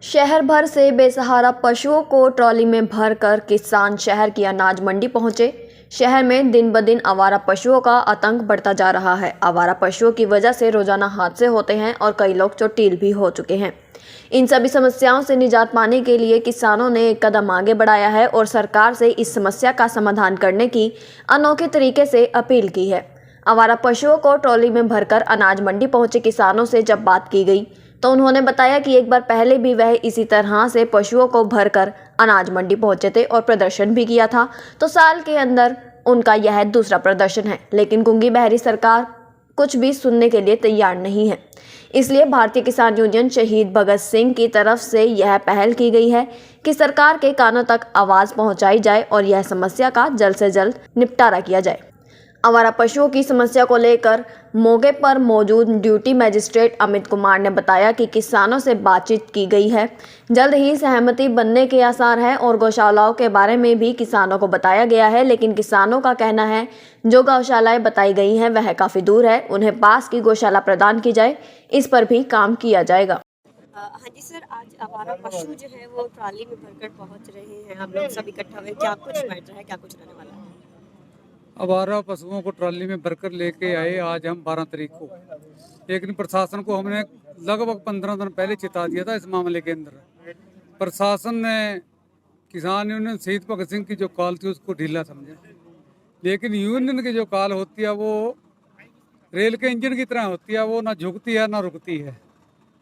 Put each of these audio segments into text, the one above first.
शहर भर से बेसहारा पशुओं को ट्रॉली में भरकर किसान शहर की अनाज मंडी पहुंचे। शहर में दिन ब दिन आवारा पशुओं का आतंक बढ़ता जा रहा है। आवारा पशुओं की वजह से रोजाना हादसे होते हैं और कई लोग चोटिल भी हो चुके हैं। इन सभी समस्याओं से निजात पाने के लिए किसानों ने एक कदम आगे बढ़ाया है और सरकार से इस समस्या का समाधान करने की अनोखे तरीके से अपील की है। आवारा पशुओं को ट्रॉली में भरकर अनाज मंडी पहुंचे किसानों से जब बात की गई तो उन्होंने बताया कि एक बार पहले भी वह इसी तरह से पशुओं को भरकर अनाज मंडी पहुंचे थे और प्रदर्शन भी किया था। तो साल के अंदर उनका यह दूसरा प्रदर्शन है, लेकिन गूंगी बहरी सरकार कुछ भी सुनने के लिए तैयार नहीं है। इसलिए भारतीय किसान यूनियन शहीद भगत सिंह की तरफ से यह पहल की गई है कि सरकार के कानों तक आवाज़ पहुंचाई जाए और यह समस्या का जल्द से जल्द निपटारा किया जाए। आवारा पशुओं की समस्या को लेकर मौके पर मौजूद ड्यूटी मजिस्ट्रेट अमित कुमार ने बताया कि किसानों से बातचीत की गई है, जल्द ही सहमति बनने के आसार हैं और गौशालाओं के बारे में भी किसानों को बताया गया है। लेकिन किसानों का कहना है जो गौशालाएं बताई गई हैं वह काफ़ी दूर है, उन्हें पास की गौशाला प्रदान की जाए, इस पर भी काम किया जाएगा। हाँ जी सर, आज आवारा पशु जो है वो ट्रॉली में भरकर पहुंच रहे हैं। हम लोग सब इकट्ठा हुए, क्या कुछ मैटर है, क्या कुछ रहने वाला है? आवारा पशुओं को ट्रॉली में भरकर लेके आए आज हम 12 तारीख को, लेकिन प्रशासन को हमने लगभग 15 दिन पहले चिता दिया था इस मामले के अंदर। प्रशासन ने किसान यूनियन शहीद भगत सिंह की जो कॉल थी उसको ढीला समझा, लेकिन यूनियन की जो कॉल होती है वो रेल के इंजन की तरह होती है, वो ना झुकती है ना रुकती है।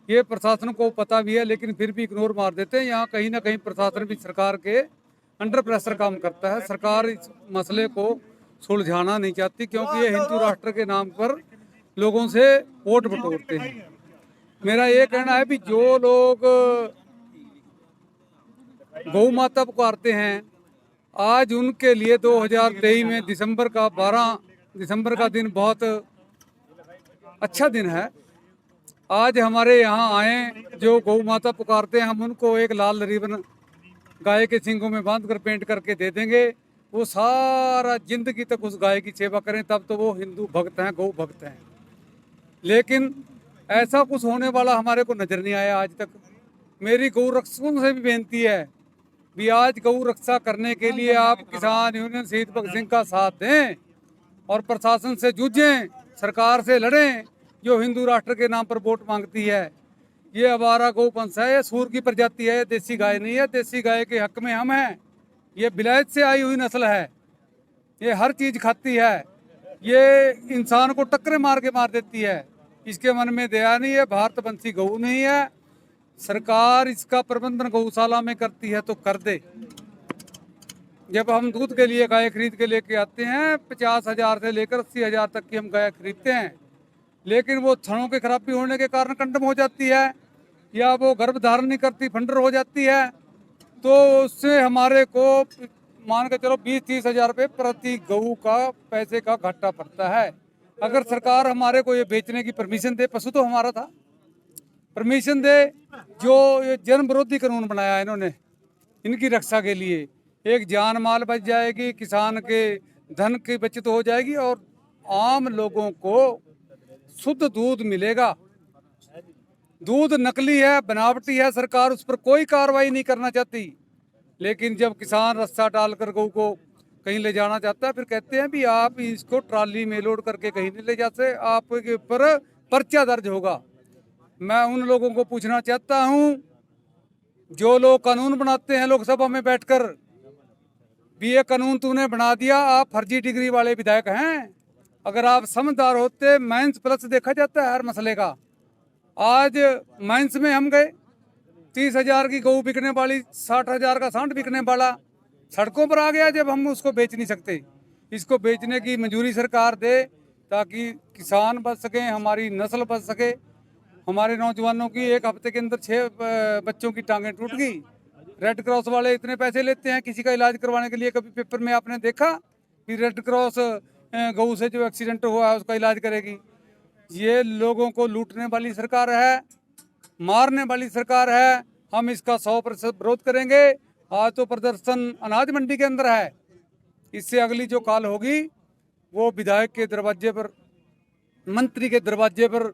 ये प्रशासन को पता भी है, लेकिन फिर भी इग्नोर मार देते हैं। यहाँ कहीं ना कहीं प्रशासन भी सरकार के अंडर प्रेशर काम करता है। सरकार इस मसले को सुलझाना नहीं चाहती, क्योंकि ये हिंदू राष्ट्र के नाम पर लोगों से वोट बटोरते हैं। मेरा ये कहना है भी जो लोग गौ माता पुकारते हैं, आज उनके लिए 2023 में दिसंबर 12 का दिन बहुत अच्छा दिन है। आज हमारे यहाँ आए जो गौ माता पुकारते हैं, हम उनको एक लाल रिबन गाय के सींगों में बांध कर पेंट करके दे देंगे। वो सारा जिंदगी तक उस गाय की सेवा करें, तब तो वो हिंदू भक्त हैं, गौ भक्त हैं। लेकिन ऐसा कुछ होने वाला हमारे को नजर नहीं आया आज तक। मेरी गौ रक्षकों से भी बेनती है भी आज गौ रक्षा करने के लिए आप किसान यूनियन शहीद भगत सिंह का साथ दें और प्रशासन से जूझें, सरकार से लड़ें जो हिंदू राष्ट्र के नाम पर वोट मांगती है। ये आवारा गौ पंथ है, ये सूर की प्रजाति है, देसी गाय नहीं है। देसी गाय के हक में हम हैं। ये बिलायत से आई हुई नस्ल है, ये हर चीज खाती है, ये इंसान को टक्करे मार के मार देती है। इसके मन में दया नहीं है, भारतवंशी गऊ नहीं है। सरकार इसका प्रबंधन गौशाला में करती है तो कर दे। जब हम दूध के लिए गाय खरीद के लेके आते हैं, 50,000 से लेकर 80,000 तक की हम गाय खरीदते हैं, लेकिन वो थनों के खराबी होने के कारण कंडम हो जाती है या वो गर्भ धारण नहीं करती, फंडर हो जाती है, तो उससे हमारे को मान के चलो 20-30 हजार रुपये प्रति गऊ का पैसे का घाटा पड़ता है। अगर सरकार हमारे को ये बेचने की परमिशन दे, पशु तो हमारा था, परमिशन दे। जो ये जन विरोधी कानून बनाया है इन्होंने इनकी रक्षा के लिए, एक जान माल बच जाएगी, किसान के धन की बचत हो जाएगी और आम लोगों को शुद्ध दूध मिलेगा। दूध नकली है, बनावटी है, सरकार उस पर कोई कार्रवाई नहीं करना चाहती। लेकिन जब किसान रस्सा डालकर गऊ को कहीं ले जाना चाहता है, फिर कहते हैं भी आप इसको ट्रॉली में लोड करके कहीं नहीं ले जाते, आपके ऊपर पर्चा दर्ज होगा। मैं उन लोगों को पूछना चाहता हूं जो लोग कानून बनाते हैं लोकसभा में बैठकर, भी ये कानून तूने बना दिया, आप फर्जी डिग्री वाले विधायक हैं। अगर आप समझदार होते, माइंस प्लस देखा जाता है हर मसले का। आज माइंस में हम गए, 30,000 की गऊ बिकने वाली, 60,000 का सांड बिकने वाला सड़कों पर आ गया। जब हम उसको बेच नहीं सकते, इसको बेचने की मंजूरी सरकार दे ताकि किसान बच सके, हमारी नस्ल बच सके। हमारे नौजवानों की एक हफ्ते के अंदर 6 बच्चों की टांगें टूट गई। रेड क्रॉस वाले इतने पैसे लेते हैं किसी का इलाज करवाने के लिए। कभी पेपर में आपने देखा कि रेड क्रॉस गऊ से जो एक्सीडेंट हुआ है उसका इलाज करेगी? ये लोगों को लूटने वाली सरकार है, मारने वाली सरकार है। हम इसका 100% विरोध करेंगे। आज तो प्रदर्शन अनाज मंडी के अंदर है, इससे अगली जो कॉल होगी वो विधायक के दरवाजे पर, मंत्री के दरवाजे पर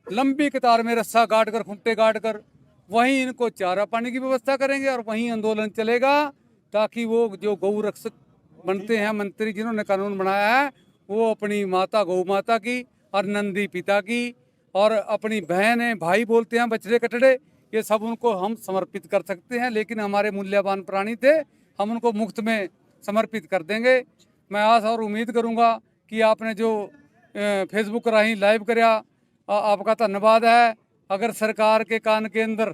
लंबी कतार में रस्सा गाड़ कर, खूंटे गाड़ कर वहीं इनको चारा पानी की व्यवस्था करेंगे और वहीं आंदोलन चलेगा, ताकि वो जो गौ रक्षक बनते हैं मंत्री जिन्होंने कानून बनाया है, वो अपनी माता गौ माता की और नंदी पिता की और अपनी बहन है भाई बोलते हैं बछड़े कटड़े, ये सब उनको हम समर्पित कर सकते हैं। लेकिन हमारे मूल्यवान प्राणी थे, हम उनको मुफ्त में समर्पित कर देंगे। मैं आशा और उम्मीद करूंगा कि आपने जो फेसबुक राही लाइव कराया, आपका धन्यवाद है। अगर सरकार के कान के अंदर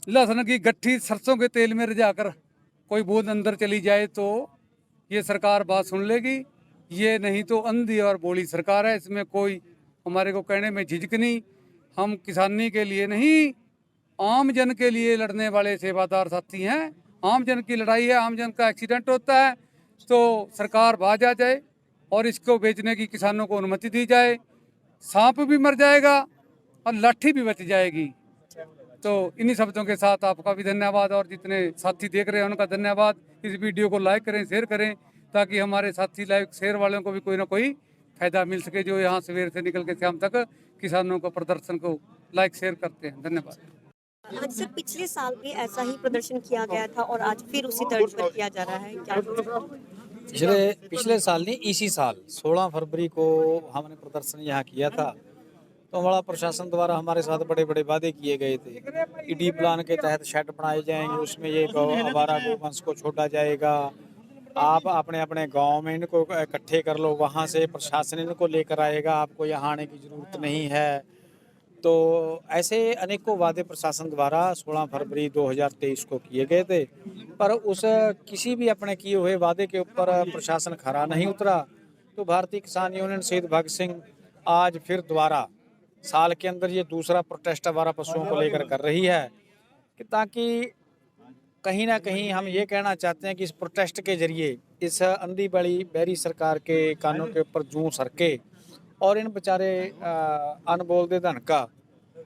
लहसुन की गट्ठी सरसों के तेल में रिझाकर कोई बूंद अंदर चली जाए तो ये सरकार बात सुन लेगी। ये नहीं तो अंधी और बोली सरकार है, इसमें कोई हमारे को कहने में झिझक नहीं। हम किसानी के लिए नहीं, आम जन के लिए लड़ने वाले सेवादार साथी हैं। आम जन की लड़ाई है, आम जन का एक्सीडेंट होता है तो सरकार बाज आ जाए और इसको बेचने की किसानों को अनुमति दी जाए। सांप भी मर जाएगा और लाठी भी बच जाएगी। तो इन्हीं शब्दों के साथ आपका भी धन्यवाद और जितने साथी देख रहे हैं उनका धन्यवाद। इस वीडियो को लाइक करें, शेयर करें, ताकि हमारे साथी लाइक शेयर वालों को भी कोई ना कोई फायदा मिल सके, जो यहाँ सवेर से निकल के शाम तक किसानों को प्रदर्शन को लाइक शेयर करते हैं। धन्यवाद। आज सर पिछले साल भी ऐसा ही प्रदर्शन किया गया था और आज फिर उसी तर्ज पर किया जा रहा है, क्या पिछले साल नहीं, इसी साल 16 फरवरी को हमने प्रदर्शन यहाँ किया था। तो हमारा प्रशासन द्वारा हमारे साथ बड़े बड़े वादे किए गए थे। ईडी प्लान के तहत शेड बनाए जाएंगे, उसमें ये आवारा गोवंश को छोड़ा जाएगा। आप अपने अपने गांव में इनको इकट्ठे कर लो, वहाँ से प्रशासन इनको लेकर आएगा, आपको यहाँ आने की ज़रूरत नहीं है। तो ऐसे अनेकों वादे प्रशासन द्वारा 16 फरवरी 2023 को किए गए थे, पर उस किसी भी अपने किए हुए वादे के ऊपर प्रशासन खरा नहीं उतरा। तो भारतीय किसान यूनियन शहीद भगत सिंह आज फिर दोबारा साल के अंदर ये दूसरा प्रोटेस्ट आवारा पशुओं को लेकर कर रही है, कि ताकि कहीं ना कहीं हम ये कहना चाहते हैं कि इस प्रोटेस्ट के जरिए इस अंधी बड़ी बहरी सरकार के कानों के ऊपर जूं सरके और इन बेचारे अनबोल दे धन का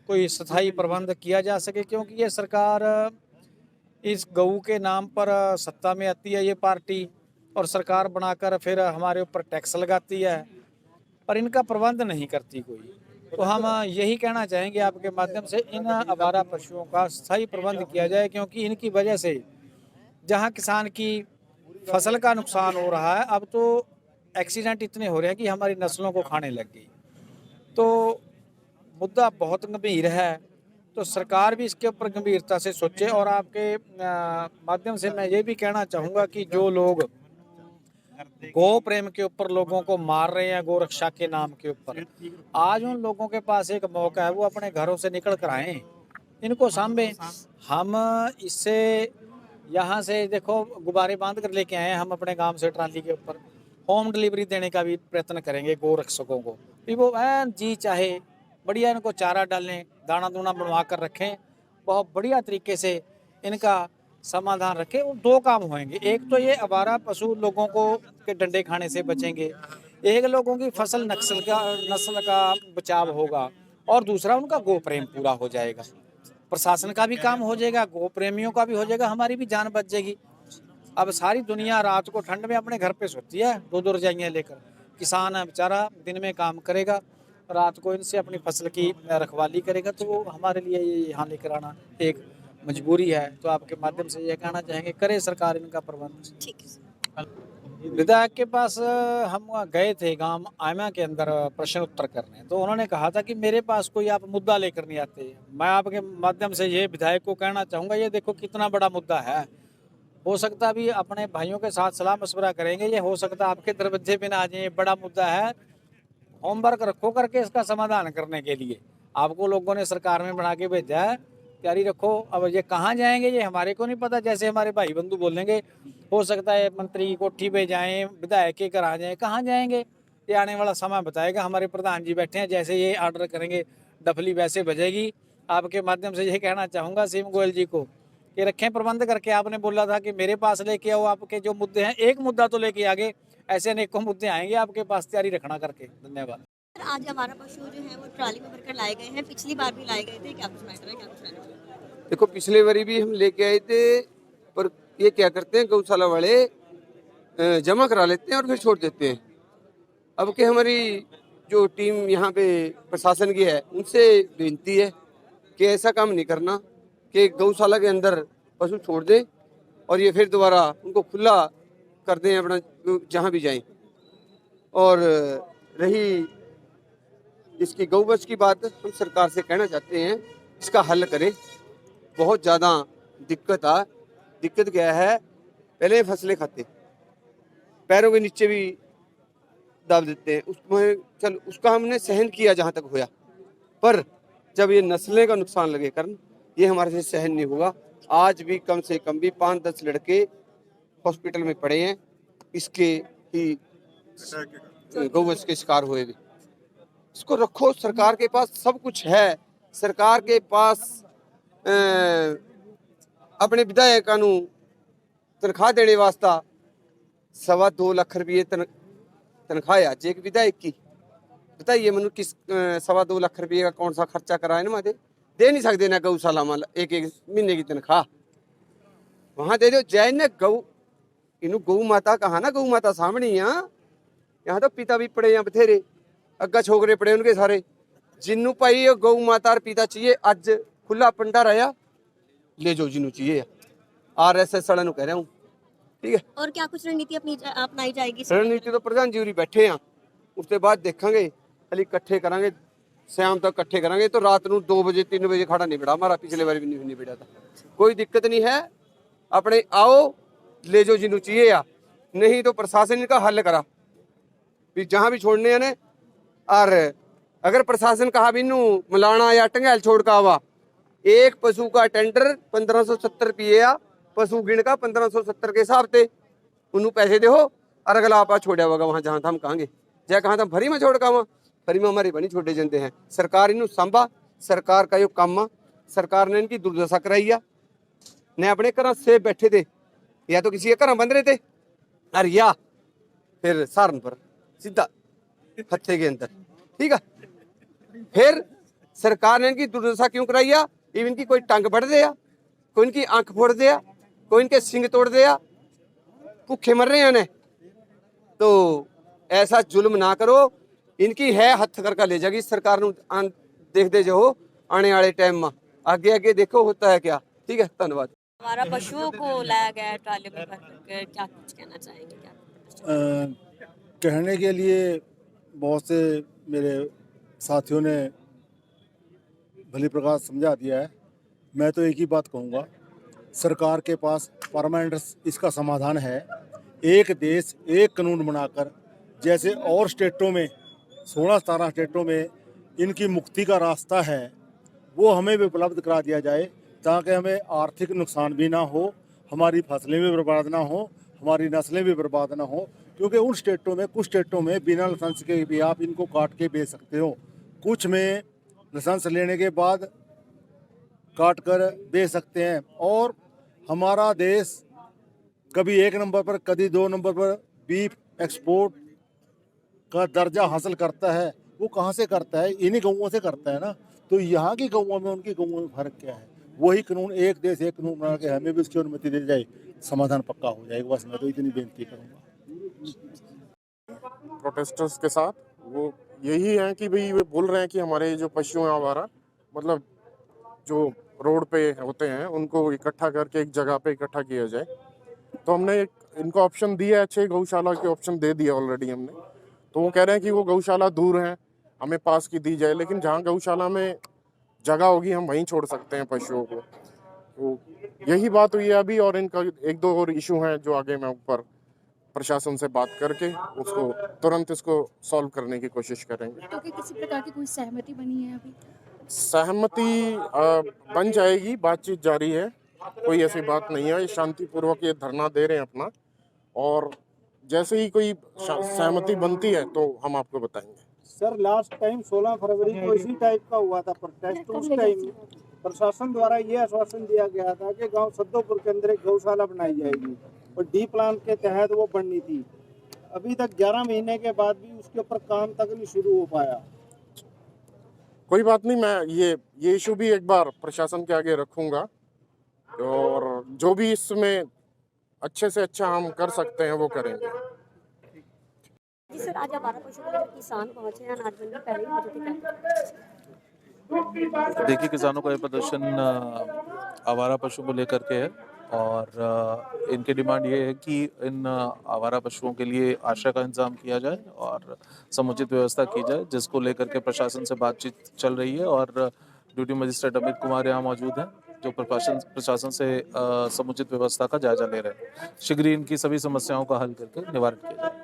कोई स्थायी प्रबंध किया जा सके। क्योंकि ये सरकार इस गऊ के नाम पर सत्ता में आती है ये पार्टी, और सरकार बनाकर फिर हमारे ऊपर टैक्स लगाती है, पर इनका प्रबंध नहीं करती कोई। तो हम यही कहना चाहेंगे आपके माध्यम से, इन आवारा पशुओं का स्थायी प्रबंध किया जाए, क्योंकि इनकी वजह से जहां किसान की फसल का नुकसान हो रहा है, अब तो एक्सीडेंट इतने हो रहे हैं कि हमारी नस्लों को खाने लग गई। तो मुद्दा बहुत गंभीर है, तो सरकार भी इसके ऊपर गंभीरता से सोचे। और आपके माध्यम से मैं ये भी कहना चाहूँगा कि जो लोग गौ प्रेम के ऊपर लोगों को मार रहे हैं गौ रक्षा के नाम के ऊपर, आज उन लोगों के पास एक मौका है, वो अपने घरों से निकल कर आए, इनको सामने। हम इससे यहाँ से देखो गुब्बारे बांध कर लेके आए हैं हम अपने गांव से, ट्राली के ऊपर होम डिलीवरी देने का भी प्रयत्न करेंगे गौ रक्षकों को भी। वो जी चाहे बढ़िया इनको चारा डालें, दाना दूना बनवा कर रखें, बहुत बढ़िया तरीके से इनका समाधान रखें। वो दो काम होंगे, एक तो ये आवारा पशु लोगों को के डंडे खाने से बचेंगे, एक लोगों की फसल नस्ल का बचाव होगा, और दूसरा उनका गो प्रेम पूरा हो जाएगा। प्रशासन का भी काम हो जाएगा, गो प्रेमियों का भी हो जाएगा, हमारी भी जान बच जाएगी। अब सारी दुनिया रात को ठंड में अपने घर पे सोती है, दो रजाइयाँ लेकर। किसान है बेचारा दिन में काम करेगा, रात को इनसे अपनी फसल की रखवाली करेगा। तो हमारे लिए ये यहाँ लेकर आना एक मजबूरी है। तो आपके माध्यम से यह कहना चाहेंगे, करे सरकार इनका प्रबंध। ठीक है। विधायक के पास हम गए थे गांव आयमा के अंदर प्रश्न उत्तर करने, तो उन्होंने कहा था कि मेरे पास कोई आप मुद्दा लेकर नहीं आते। मैं आपके माध्यम से ये विधायक को कहना चाहूँगा, ये देखो कितना बड़ा मुद्दा है। हो सकता भी अपने भाइयों के साथ सलाह मशवरा करेंगे, ये हो सकता आपके दरवाजे पे ना आ जाए, बड़ा मुद्दा है। होमवर्क रखो करके इसका समाधान करने के लिए आपको लोगों ने सरकार में बना के भेजा है, तैयारी रखो। अब ये कहाँ जाएंगे ये हमारे को नहीं पता, जैसे हमारे भाई बंधु बोलेंगे हो सकता है मंत्री की कोठी पे जाएं, विधायक के घर आ जाएं, कहाँ जाएंगे ये आने वाला समय बताएगा। हमारे प्रधान जी बैठे हैं, जैसे ये ऑर्डर करेंगे डफली वैसे बजेगी। आपके माध्यम से ये कहना चाहूँगा सीएम गोयल जी को कि रखें प्रबंध करके। आपने बोला था कि मेरे पास लेके आओ, आपके जो मुद्दे हैं एक मुद्दा तो लेके आगे, ऐसे अनेकों मुद्दे आएंगे आपके पास, तैयारी रखना करके। धन्यवाद। आज हमारा पशु जो है वो ट्रॉली में भरकर लाए गए हैं, पिछली बार भी लाए गए थे, क्या कुछ मैटर है, क्या कुछ नहीं? देखो पिछले बारी भी हम लेके आए थे, पर ये क्या करते हैं गौशाला वाले जमा करा लेते हैं और फिर छोड़ देते हैं। अब के हमारी जो टीम यहाँ पे प्रशासन की है उनसे विनती है कि ऐसा काम नहीं करना कि गौशाला के अंदर पशु छोड़ दें और ये फिर दोबारा उनको खुला कर दें अपना जहाँ भी जाएं। और रही इसकी गौवंश की बात, हम सरकार से कहना चाहते हैं इसका हल करें। बहुत ज़्यादा दिक्कत क्या है, पहले फसलें खाते पैरों के नीचे भी दाब देते हैं, उसमें उसका हमने सहन किया जहाँ तक होया, पर जब ये नस्लें का नुकसान लगे करन, ये हमारे से सहन नहीं होगा। आज भी कम से कम भी 5-10 लड़के हॉस्पिटल में पड़े हैं इसके ही गौवंश के शिकार हुए भी। इसको रखो, सरकार के पास सब कुछ है। सरकार के पास अपने विधायक तनख्वाह देने वास्ता 2.25 लाख रुपये तनख्वाह है आज एक विधायक की। बताइए मनु किस 2.25 लाख रुपये का कौन सा खर्चा कराए ना माते दे नहीं सकते ना गौशाला में एक महीने की तनख्वाह वहां दे दो जय ने इनू गौ माता कहा ना, गौ माता सामने यहाँ तो पिता भी पड़े हैं बथेरे, अग्गा छोकरे पड़े उनके सारे, जिन्नू भाई गौ माता और पिता चाहिए अज खुला पंडा रहा ले जो जिन्नू चाहिए। RSS वाले कह रहा हूँ, ठीक है। और क्या कुछ रणनीति अपनाई जाएगी? रणनीति तो प्रधान जी बैठे हैं, उसके बाद देखेंगे अली इकट्ठे करांगे, शाम तक इकट्ठे करांगे। तो रात को 2 बजे 3 बजे खड़ा नहीं बिड़ा, हमारा पिछले बार भी नहीं बिड़ा था। कोई दिक्कत नहीं है, अपने आओ ले जो जिन्नू चाहिए या नहीं तो प्रशासन का हल करा भी जहाँ भी छोड़ने हैं। और अगर प्रशासन कहा भी नू मलाना या टंगैल छोड़ का आवा, एक पशु का टेंडर 1570 रुपये या पशु गिण का 1570 के हिसाब से उन्होंने पैसे दो और अगला आप छोड़ा होगा वहाँ जहाँ हम कहेंगे जय कहाँ था भरी में छोड़ का वहाँ भरी में हमारे बनी छोड़े जाते हैं। सरकार इन्हू सांभा, सरकार का यो काम, सरकार ने इनकी दुर्दशा कराई है। ने अपने घर से बैठे थे या तो किसी के घर बंद रहे थे और या फिर सहारनपुर सीधा हत्थे के अंदर, ठीक है। फिर सरकार ने इनकी दुर्दशा क्यों कराई है? इनकी कोई टंग बढ़ दिया, कोई इनकी आंख फोड़ दिया, कोई इनके सिंग तोड़ दिया, भूखे मर रहे हैं। तो ऐसा जुल्म ना करो, इनकी है हथ करके ले जाएगी सरकार। देख दे जो आने वाले टाइम में आगे आगे देखो होता है क्या, ठीक है। धन्यवाद। हमारा पशुओं को लाया गया है ट्राली में भरकर, क्या कुछ कहना चाहेंगे? क्या कहने के लिए बहुत से मेरे साथियों ने भली प्रकार समझा दिया है। मैं तो एक ही बात कहूँगा, सरकार के पास परमानेंट इसका समाधान है। एक देश एक कानून बनाकर, जैसे और स्टेटों में 16-17 स्टेटों में इनकी मुक्ति का रास्ता है, वो हमें भी उपलब्ध करा दिया जाए ताकि हमें आर्थिक नुकसान भी ना हो, हमारी फसलें भी बर्बाद ना हो, हमारी नस्लें भी बर्बाद ना हो। क्योंकि उन स्टेटों में, कुछ स्टेटों में बिना लाइसेंस के भी आप इनको काट के बेच सकते हो, कुछ में लाइसेंस लेने के बाद काट कर बेच सकते हैं। और हमारा देश कभी 1 नंबर पर, कभी 2 नंबर पर बीफ एक्सपोर्ट का दर्जा हासिल करता है। वो कहाँ से करता है? इन्हीं गाँवों से करता है ना। तो यहाँ की गाँवों में उनकी गाँवों में फ़र्क क्या है? वही कानून, एक देश एक कानून बना के हमें भी उसकी अनुमति दे जाए, समाधान पक्का हो जाएगा। बस मैं तो इतनी बेनती करूँगा प्रोटेस्टर्स के साथ। वो यही है कि भाई वे बोल रहे हैं कि हमारे जो पशु हैं आवारा, मतलब जो रोड पे होते हैं, उनको इकट्ठा करके एक जगह पे इकट्ठा किया जाए। तो हमने इनको ऑप्शन दिया है, 6 गौशाला के ऑप्शन दे दिया ऑलरेडी हमने। तो वो कह रहे हैं कि वो गौशाला दूर हैं, हमें पास की दी जाए, लेकिन जहाँ गौशाला में जगह होगी हम वहीं छोड़ सकते हैं पशुओं को। तो यही बात हुई है अभी। और इनका 1-2 और इशू हैं जो आगे मैं ऊपर प्रशासन से बात करके उसको तुरंत इसको सॉल्व करने की कोशिश करेंगे। क्योंकि किसी प्रकार की कोई सहमति बनी है अभी? सहमति बन जाएगी, बातचीत जारी है, कोई ऐसी बात नहीं है। शांतिपूर्वक ये धरना दे रहे हैं अपना, और जैसे ही कोई सहमति बनती है तो हम आपको बताएंगे। सर, लास्ट टाइम 16 फरवरी को इसी टाइप का हुआ था प्रोटेस्ट। उस टाइम प्रशासन द्वारा ये आश्वासन दिया गया था कि गांव सद्दोपुर के अंदर एक गौशाला बनाई जाएगी और डी प्लान के तहत वो बननी थी। अभी तक 11 महीने के बाद भी उसके ऊपर काम तक नहीं शुरू हो पाया। कोई बात नहीं, मैं ये इशू भी एक बार प्रशासन के आगे रखूंगा, और जो भी इसमें अच्छे से अच्छा हम कर सकते हैं वो करेंगे। जी सर, आज आवारा पशु को लेकर किसान पहुंचे हैं अनाज मंडी, पहले ही मौजूद थे। देखिए, किसानों का ये प्रदर्शन आवारा पशुओं को लेकर के है और इनकी डिमांड ये है कि इन आवारा पशुओं के लिए आश्रय का इंतजाम किया जाए और समुचित व्यवस्था की जाए, जिसको लेकर के प्रशासन से बातचीत चल रही है और ड्यूटी मजिस्ट्रेट अमित कुमार यहाँ मौजूद हैं, जो प्रशासन से समुचित व्यवस्था का जायजा ले रहे हैं। शीघ्र ही इनकी सभी समस्याओं का हल करके निवारण किया जाए।